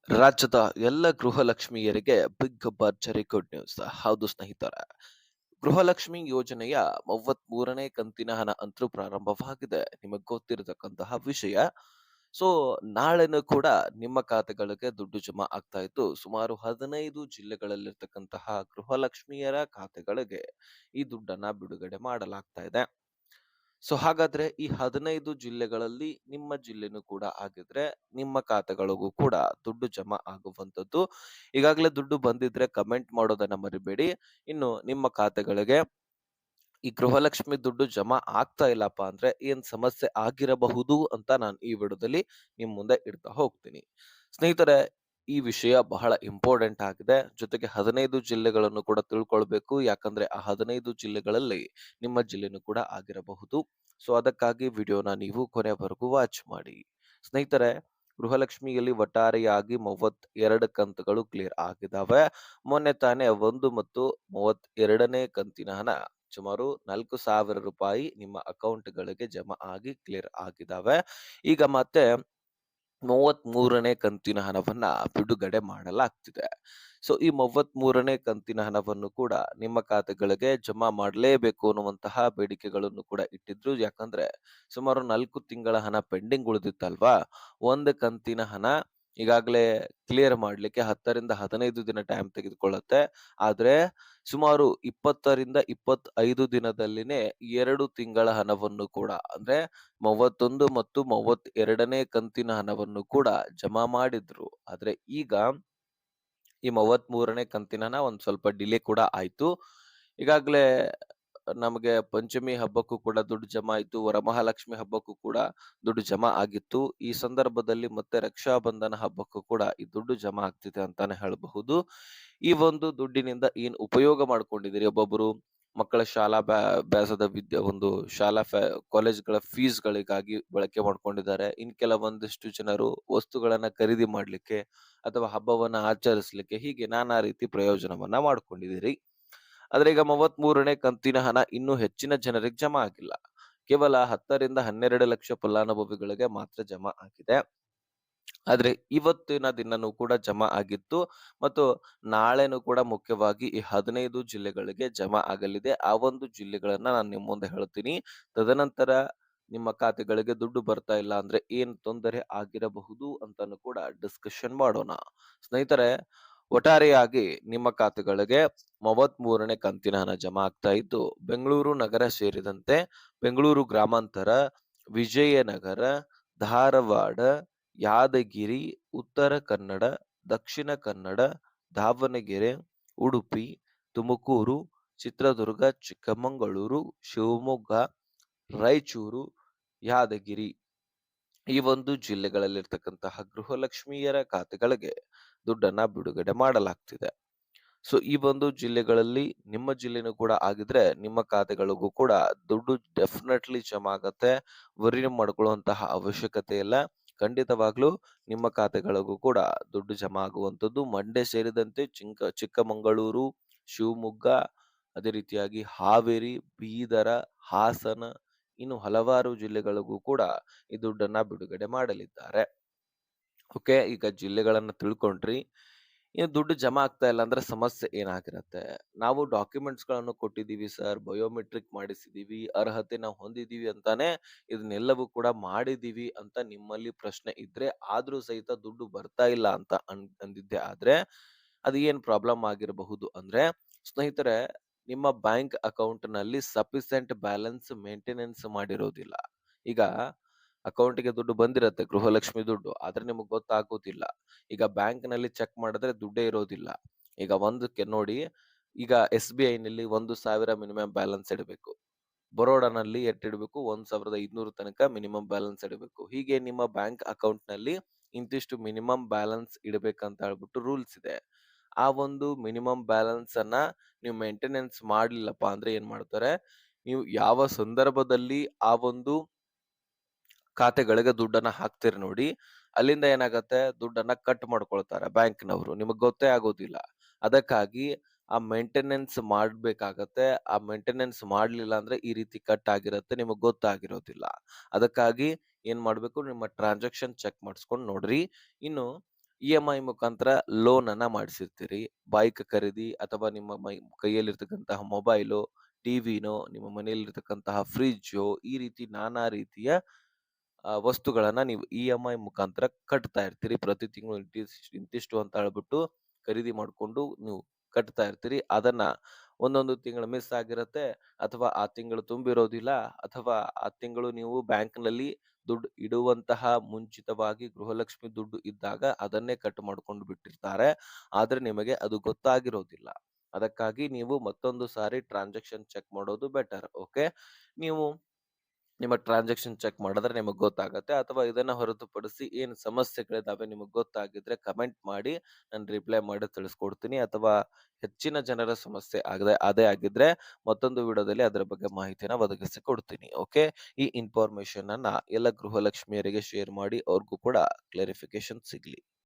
ರಾಜ್ಯದ ಎಲ್ಲ ಗೃಹಲಕ್ಷ್ಮಿಯರಿಗೆ ಬಿಗ್ ಭರ್ಜರಿ ಗುಡ್ ನ್ಯೂಸ್. ಹೌದು ಸ್ನೇಹಿತರೆ, ಗೃಹಲಕ್ಷ್ಮಿ ಯೋಜನೆಯ 33ನೇ ಕಂತಿನ ಹಣ ಅಂತೂ ಪ್ರಾರಂಭವಾಗಿದೆ. ನಿಮಗೆ ಗೊತ್ತಿರತಕ್ಕಂತಹ ವಿಷಯ. ಸೊ ನಾಳೆನೂ ಕೂಡ ನಿಮ್ಮ ಖಾತೆಗಳಿಗೆ ದುಡ್ಡು ಜಮಾ ಆಗ್ತಾ ಇದ್ದು, ಸುಮಾರು 15 ಜಿಲ್ಲೆಗಳಲ್ಲಿರ್ತಕ್ಕಂತಹ ಗೃಹಲಕ್ಷ್ಮಿಯರ ಖಾತೆಗಳಿಗೆ ಈ ದುಡ್ಡನ್ನ ಬಿಡುಗಡೆ ಮಾಡಲಾಗ್ತಾ ಇದೆ. ಸೊ ಹಾಗಾದ್ರೆ ಈ 15 ಜಿಲ್ಲೆಗಳಲ್ಲಿ ನಿಮ್ಮ ಜಿಲ್ಲೆನೂ ಕೂಡ ಆಗಿದ್ರೆ ನಿಮ್ಮ ಖಾತೆಗಳಿಗೂ ಕೂಡ ದುಡ್ಡು ಜಮಾ ಆಗುವಂತದ್ದು. ಈಗಾಗಲೇ ದುಡ್ಡು ಬಂದಿದ್ರೆ ಕಮೆಂಟ್ ಮಾಡೋದನ್ನ ಮರಿಬೇಡಿ. ಇನ್ನು ನಿಮ್ಮ ಖಾತೆಗಳಿಗೆ ಈ ಗೃಹಲಕ್ಷ್ಮಿ ದುಡ್ಡು ಜಮಾ ಆಗ್ತಾ ಇಲ್ಲಪ್ಪ ಅಂದ್ರೆ ಏನ್ ಸಮಸ್ಯೆ ಆಗಿರಬಹುದು ಅಂತ ನಾನು ಈ ವಿಡಿಯೋದಲ್ಲಿ ನಿಮ್ ಮುಂದೆ ಇಡ್ತಾ ಹೋಗ್ತೀನಿ. ಸ್ನೇಹಿತರೆ, ಈ ವಿಷಯ ಬಹಳ ಇಂಪಾರ್ಟೆಂಟ್ ಆಗಿದೆ. ಜೊತೆಗೆ 15 ಜಿಲ್ಲೆಗಳನ್ನು ಕೂಡ ತಿಳ್ಕೊಳ್ಬೇಕು. ಯಾಕಂದ್ರೆ ಆ 15 ಜಿಲ್ಲೆಗಳಲ್ಲಿ ನಿಮ್ಮ ಜಿಲ್ಲೆನೂ ಕೂಡ ಆಗಿರಬಹುದು. ಸೊ ಅದಕ್ಕಾಗಿ ವಿಡಿಯೋನ ನೀವು ಕೊನೆವರೆಗೂ ವಾಚ್ ಮಾಡಿ. ಸ್ನೇಹಿತರೆ, ಗೃಹಲಕ್ಷ್ಮಿಯಲ್ಲಿ ಒಟ್ಟಾರೆಯಾಗಿ 32 ಕಂತುಗಳು ಕ್ಲಿಯರ್ ಆಗಿದಾವೆ. ಮೊನ್ನೆ ತಾನೇ 1 ಮತ್ತು 32ನೇ ಕಂತಿನ ಹಣ ಸುಮಾರು 4,000 ರೂಪಾಯಿ ನಿಮ್ಮ ಅಕೌಂಟ್‌ಗಳಿಗೆ ಜಮಾ ಆಗಿ ಕ್ಲಿಯರ್ ಆಗಿದಾವೆ. ಈಗ ಮತ್ತೆ 33ನೇ ಕಂತಿನ ಹಣವನ್ನ ಬಿಡುಗಡೆ ಮಾಡಲಾಗ್ತಿದೆ. ಸೊ ಈ 33ನೇ ಕಂತಿನ ಹಣವನ್ನು ಕೂಡ ನಿಮ್ಮ ಖಾತೆಗಳಿಗೆ ಜಮಾ ಮಾಡಲೇಬೇಕು ಅನ್ನುವಂತಹ ಬೇಡಿಕೆಗಳನ್ನು ಕೂಡ ಇಟ್ಟಿದ್ರು. ಯಾಕಂದ್ರೆ ಸುಮಾರು 4 ತಿಂಗಳ ಹಣ ಪೆಂಡಿಂಗ್ ಉಳಿದಿತ್ತಲ್ವಾ? ಒಂದು ಕಂತಿನ ಹಣ ಈಗಾಗಲೇ ಕ್ಲಿಯರ್ ಮಾಡ್ಲಿಕ್ಕೆ 10 ರಿಂದ 15 ದಿನ ಟೈಮ್ ತೆಗೆದುಕೊಳ್ಳುತ್ತೆ. ಆದ್ರೆ ಸುಮಾರು 20 ರಿಂದ 25 ದಿನದಲ್ಲಿನೇ 2 ತಿಂಗಳ ಹಣವನ್ನು ಕೂಡ ಅಂದ್ರೆ 31 ಮತ್ತು 32ನೇ ಕಂತಿನ ಹಣವನ್ನು ಕೂಡ ಜಮಾ ಮಾಡಿದ್ರು. ಆದ್ರೆ ಈಗ ಈ 33ನೇ ಕಂತಿನ ಹಣ ಒಂದ್ ಸ್ವಲ್ಪ ಡಿಲೇ ಕೂಡ ಆಯ್ತು. ಈಗಾಗಲೇ ನಮಗೆ ಪಂಚಮಿ ಹಬ್ಬಕ್ಕೂ ಕೂಡ ದುಡ್ಡು ಜಮಾ ಆಯ್ತು. ವರಮಹಾಲಕ್ಷ್ಮಿ ಹಬ್ಬಕ್ಕೂ ಕೂಡ ದುಡ್ಡು ಜಮಾ ಆಗಿತ್ತು. ಈ ಸಂದರ್ಭದಲ್ಲಿ ಮತ್ತೆ ರಕ್ಷಾಬಂಧನ ಹಬ್ಬಕ್ಕೂ ಕೂಡ ಈ ದುಡ್ಡು ಜಮಾ ಆಗ್ತಿದೆ ಅಂತಾನೆ ಹೇಳಬಹುದು. ಈ ಒಂದು ದುಡ್ಡಿನಿಂದ ಏನ್ ಉಪಯೋಗ ಮಾಡ್ಕೊಂಡಿದ್ದೀರಿ? ಒಬ್ಬೊಬ್ರು ಮಕ್ಕಳ ಶಾಲಾ ಅಭ್ಯಾಸದ ಒಂದು ಶಾಲಾ ಕಾಲೇಜ್‌ಗಳ ಫೀಸ್‌ಗಳಿಗಾಗಿ ಬಳಕೆ ಮಾಡ್ಕೊಂಡಿದ್ದಾರೆ. ಇನ್ ಕೆಲವೊಂದಿಷ್ಟು ಜನರು ವಸ್ತುಗಳನ್ನ ಖರೀದಿ ಮಾಡ್ಲಿಕ್ಕೆ ಅಥವಾ ಹಬ್ಬವನ್ನ ಆಚರಿಸ್ಲಿಕ್ಕೆ ಹೀಗೆ ನಾನಾ ರೀತಿ ಪ್ರಯೋಜನವನ್ನ ಮಾಡ್ಕೊಂಡಿದ್ದೀರಿ. ಆದ್ರೆ ಈಗ 33ನೇ ಕಂತಿನ ಹಣ ಇನ್ನೂ ಹೆಚ್ಚಿನ ಜನರಿಗೆ ಜಮಾ ಆಗಿಲ್ಲ. ಕೇವಲ 10 ರಿಂದ 12 ಲಕ್ಷ ಫಲಾನುಭವಿಗಳಿಗೆ ಮಾತ್ರ ಜಮಾ ಆಗಿದೆ. ಆದ್ರೆ ಇವತ್ತಿನ ದಿನನೂ ಕೂಡ ಜಮಾ ಆಗಿತ್ತು ಮತ್ತು ನಾಳೆನೂ ಕೂಡ ಮುಖ್ಯವಾಗಿ ಈ 15 ಜಿಲ್ಲೆಗಳಿಗೆ ಜಮಾ ಆಗಲಿದೆ. ಆ ಒಂದು ಜಿಲ್ಲೆಗಳನ್ನ ನಾನು ನಿಮ್ಮ ಮುಂದೆ ಹೇಳ್ತೀನಿ. ತದನಂತರ ನಿಮ್ಮ ಖಾತೆಗಳಿಗೆ ದುಡ್ಡು ಬರ್ತಾ ಇಲ್ಲ ಅಂದ್ರೆ ಏನ್ ತೊಂದರೆ ಆಗಿರಬಹುದು ಅಂತಾನು ಕೂಡ ಡಿಸ್ಕಷನ್ ಮಾಡೋಣ. ಸ್ನೇಹಿತರೆ, ಒಟ್ಟಾರೆಯಾಗಿ ನಿಮ್ಮ ಖಾತೆಗಳಿಗೆ 33ನೇ ಕಂತಿನ ಹಣ ಜಮಾ ಆಗ್ತಾ ಇದ್ದು, ಬೆಂಗಳೂರು ನಗರ ಸೇರಿದಂತೆ ಬೆಂಗಳೂರು ಗ್ರಾಮಾಂತರ, ವಿಜಯನಗರ, ಧಾರವಾಡ, ಯಾದಗಿರಿ, ಉತ್ತರ ಕನ್ನಡ, ದಕ್ಷಿಣ ಕನ್ನಡ, ದಾವಣಗೆರೆ, ಉಡುಪಿ, ತುಮಕೂರು, ಚಿತ್ರದುರ್ಗ, ಚಿಕ್ಕಮಗಳೂರು, ಶಿವಮೊಗ್ಗ, ರಾಯಚೂರು, ಯಾದಗಿರಿ ಈ ಒಂದು ಜಿಲ್ಲೆಗಳಲ್ಲಿರ್ತಕ್ಕಂತಹ ಗೃಹಲಕ್ಷ್ಮಿಯರ ಖಾತೆಗಳಿಗೆ ದುಡ್ಡನ್ನ ಬಿಡುಗಡೆ ಮಾಡಲಾಗ್ತಿದೆ. ಸೊ ಈ ಒಂದು ಜಿಲ್ಲೆಗಳಲ್ಲಿ ನಿಮ್ಮ ಜಿಲ್ಲೆನೂ ಕೂಡ ಆಗಿದ್ರೆ ನಿಮ್ಮ ಖಾತೆಗಳಿಗೂ ಕೂಡ ದುಡ್ಡು ಡೆಫಿನೆಟ್ಲಿ ಜಮಾ ಆಗತ್ತೆ. ವರಿ ಮಾಡ್ಕೊಳ್ಳುವಂತಹ ಅವಶ್ಯಕತೆ ಇಲ್ಲ. ಖಂಡಿತವಾಗ್ಲೂ ನಿಮ್ಮ ಖಾತೆಗಳಿಗೂ ಕೂಡ ದುಡ್ಡು ಜಮಾ ಆಗುವಂತದ್ದು. ಮಂಡ್ಯ ಸೇರಿದಂತೆ ಚಿಕ್ಕಮಗಳೂರು, ಶಿವಮೊಗ್ಗ, ಅದೇ ರೀತಿಯಾಗಿ ಹಾವೇರಿ, ಬೀದರ, ಹಾಸನ ಇನ್ನು ಹಲವಾರು ಜಿಲ್ಲೆಗಳಿಗೂ ಕೂಡ ಈ ದುಡ್ಡನ್ನ ಬಿಡುಗಡೆ ಮಾಡಲಿದ್ದಾರೆ. ಓಕೆ, ಈಗ ಜಿಲ್ಲೆಗಳನ್ನ ತಿಳ್ಕೊಂಡ್ರಿ. ಇನ್ನು ದುಡ್ಡು ಜಮಾ ಆಗ್ತಾ ಇಲ್ಲ ಅಂದ್ರೆ ಸಮಸ್ಯೆ ಏನಾಗಿರತ್ತೆ? ನಾವು ಡಾಕ್ಯುಮೆಂಟ್ಸ್‌ಗಳನ್ನು ಕೊಟ್ಟಿದ್ದೀವಿ ಸರ್, ಬಯೋಮೆಟ್ರಿಕ್ ಮಾಡಿಸಿದೀವಿ, ಅರ್ಹತೆ ನಾವು ಹೊಂದಿದ್ದೀವಿ ಅಂತಾನೆ ಇದನ್ನೆಲ್ಲವೂ ಕೂಡ ಮಾಡಿದೀವಿ ಅಂತ ನಿಮ್ಮಲ್ಲಿ ಪ್ರಶ್ನೆ ಇದ್ರೆ, ಆದ್ರೂ ಸಹಿತ ದುಡ್ಡು ಬರ್ತಾ ಇಲ್ಲ ಅಂತ ಅಂದಿದ್ದೆ ಆದ್ರೆ, ಅದು ಏನ್ ಪ್ರಾಬ್ಲಮ್ ಆಗಿರಬಹುದು ಅಂದ್ರೆ, ಸ್ನೇಹಿತರೆ, ನಿಮ್ಮ ಬ್ಯಾಂಕ್ ಅಕೌಂಟ್‌ನಲ್ಲಿ ಸಫಿಶಿಯೆಂಟ್ ಬ್ಯಾಲೆನ್ಸ್ ಮೇಂಟೆನೆನ್ಸ್ ಮಾಡಿರೋದಿಲ್ಲ. ಈಗ ಅಕೌಂಟ್‌ಗೆ ದುಡ್ಡು ಬಂದಿರತ್ತೆ, ಗೃಹಲಕ್ಷ್ಮಿ ದುಡ್ಡು. ಆದ್ರೆ ನಿಮಗ್ ಗೊತ್ತಾಗೋದಿಲ್ಲ. ಈಗ ಬ್ಯಾಂಕ್‌ನಲ್ಲಿ ಚೆಕ್ ಮಾಡಿದ್ರೆ ದುಡ್ಡೇ ಇರೋದಿಲ್ಲ. ಈಗ ಒಂದಕ್ಕೆ ನೋಡಿ, ಈಗ SBIನಲ್ಲಿ 1,000 ಮಿನಿಮಮ್ ಬ್ಯಾಲೆನ್ಸ್ ಇಡಬೇಕು. ಬರೋಡಾನಲ್ಲಿ ಎಷ್ಟಿಡಬೇಕು? 1,500 ತನಕ ಮಿನಿಮಮ್ ಬ್ಯಾಲೆನ್ಸ್ ಇಡಬೇಕು. ಹೀಗೆ ನಿಮ್ಮ ಬ್ಯಾಂಕ್ ಅಕೌಂಟ್‌ನಲ್ಲಿ ಇಂತಿಷ್ಟು ಮಿನಿಮಮ್ ಬ್ಯಾಲೆನ್ಸ್ ಇಡಬೇಕಂತ ಹೇಳ್ಬಿಟ್ಟು ರೂಲ್ಸ್ ಇದೆ. ಆ ಒಂದು ಮಿನಿಮಮ್ ಬ್ಯಾಲೆನ್ಸ್ ಅನ್ನ ನೀವು ಮೇಂಟೆನೆನ್ಸ್ ಮಾಡ್ಲಿಲ್ಲಪ್ಪ ಅಂದ್ರೆ ಏನ್ ಮಾಡ್ತಾರೆ? ನೀವು ಯಾವ ಸಂದರ್ಭದಲ್ಲಿ ಆ ಒಂದು ಖಾತೆಗಳಿಗೆ ದುಡ್ಡನ್ನ ಹಾಕ್ತೀರಿ ನೋಡಿ, ಅಲ್ಲಿಂದ ಏನಾಗತ್ತೆ? ದುಡ್ಡನ್ನ ಕಟ್ ಮಾಡ್ಕೊಳ್ತಾರೆ ಬ್ಯಾಂಕ್‌ನವ್ರು. ನಿಮಗ್ ಗೊತ್ತೇ ಆಗೋದಿಲ್ಲ. ಅದಕ್ಕಾಗಿ ಆ ಮೇಂಟೆನೆನ್ಸ್ ಮಾಡ್ಬೇಕಾಗತ್ತೆ. ಆ ಮೇಂಟೆನೆನ್ಸ್ ಮಾಡ್ಲಿಲ್ಲ ಅಂದ್ರೆ ಈ ರೀತಿ ಕಟ್ ಆಗಿರತ್ತೆ. ನಿಮಗ್ ಗೊತ್ತಾಗಿರೋದಿಲ್ಲ. ಅದಕ್ಕಾಗಿ ಏನ್ ಮಾಡ್ಬೇಕು? ನಿಮ್ಮ ಟ್ರಾನ್ಸಾಕ್ಷನ್ ಚೆಕ್ ಮಾಡಿಸ್ಕೊಂಡ್ ನೋಡ್ರಿ. ಇನ್ನು ಇ.ಎಂ.ಐ ಮುಖಾಂತರ ಲೋನ್ ಅನ್ನ ಮಾಡಿಸಿರ್ತೀರಿ. ಬೈಕ್ ಖರೀದಿ ಅಥವಾ ನಿಮ್ಮ ಕೈಯಲ್ಲಿರ್ತಕ್ಕಂತಹ ಮೊಬೈಲು, ಟಿವಿನೋ, ನಿಮ್ಮ ಮನೆಯಲ್ಲಿರ್ತಕ್ಕಂತಹ ಫ್ರಿಡ್ಜೋ ಈ ರೀತಿ ನಾನಾ ರೀತಿಯ ವಸ್ತುಗಳನ್ನ ನೀವು ಇ.ಎಂ.ಐ ಮುಖಾಂತರ ಕಟ್ತಾ ಇರ್ತೀರಿ. ಪ್ರತಿ ತಿಂಗಳು ಇಂತಿಷ್ಟು ಅಂತ ಹೇಳ್ಬಿಟ್ಟು ಖರೀದಿ ಮಾಡ್ಕೊಂಡು ನೀವು ಕಟ್ತಾ ಇರ್ತೀರಿ. ಅದನ್ನ ಒಂದೊಂದು ತಿಂಗಳು ಮಿಸ್ ಆಗಿರತ್ತೆ ಅಥವಾ ಆ ತಿಂಗಳು ತುಂಬಿರೋದಿಲ್ಲ ಅಥವಾ ಆ ತಿಂಗಳು ನೀವು ಬ್ಯಾಂಕ್‌ನಲ್ಲಿ ದುಡ್ಡು ಇಡುವಂತಹ ಮುಂಚಿತವಾಗಿ ಗೃಹಲಕ್ಷ್ಮಿ ದುಡ್ಡು ಇದ್ದಾಗ ಅದನ್ನೇ ಕಟ್ ಮಾಡ್ಕೊಂಡು ಬಿಟ್ಟಿರ್ತಾರೆ. ಆದ್ರೆ ನಿಮಗೆ ಅದು ಗೊತ್ತಾಗಿರೋದಿಲ್ಲ. ಅದಕ್ಕಾಗಿ ನೀವು ಮತ್ತೊಂದು ಸಾರಿ ಟ್ರಾನ್ಸಾಕ್ಷನ್ ಚೆಕ್ ಮಾಡೋದು ಬೆಟರ್. ಓಕೆ. ನೀವು ನಿಮ್ಮ ಟ್ರಾನ್ಸಾಕ್ಷನ್ ಚೆಕ್ ಮಾಡಿದ್ರೆ ನಿಮಗ್ ಗೊತ್ತಾಗತ್ತೆ. ಅಥವಾ ಇದನ್ನ ಹೊರತುಪಡಿಸಿ ಏನ್ ಸಮಸ್ಯೆಗಳಿದಾವೆ ನಿಮಗ್ ಗೊತ್ತಾಗಿದ್ರೆ ಕಮೆಂಟ್ ಮಾಡಿ. ನಾನು ರಿಪ್ಲೈ ಮಾಡಿ ತಿಳಿಸ್ಕೊಡ್ತೀನಿ. ಅಥವಾ ಹೆಚ್ಚಿನ ಜನರ ಸಮಸ್ಯೆ ಅದೇ ಆಗಿದ್ರೆ ಮತ್ತೊಂದು ವಿಡಿಯೋದಲ್ಲಿ ಅದರ ಬಗ್ಗೆ ಮಾಹಿತಿಯನ್ನ ಒದಗಿಸಿಕೊಡ್ತೀನಿ. ಓಕೆ. ಈ ಇನ್ಫಾರ್ಮೇಷನ್ ಅನ್ನ ಎಲ್ಲ ಗೃಹಲಕ್ಷ್ಮಿಯರಿಗೆ ಶೇರ್ ಮಾಡಿ ಅವ್ರಿಗೂ ಕೂಡ ಕ್ಲಾರಿಫಿಕೇಶನ್ ಸಿಗ್ಲಿ.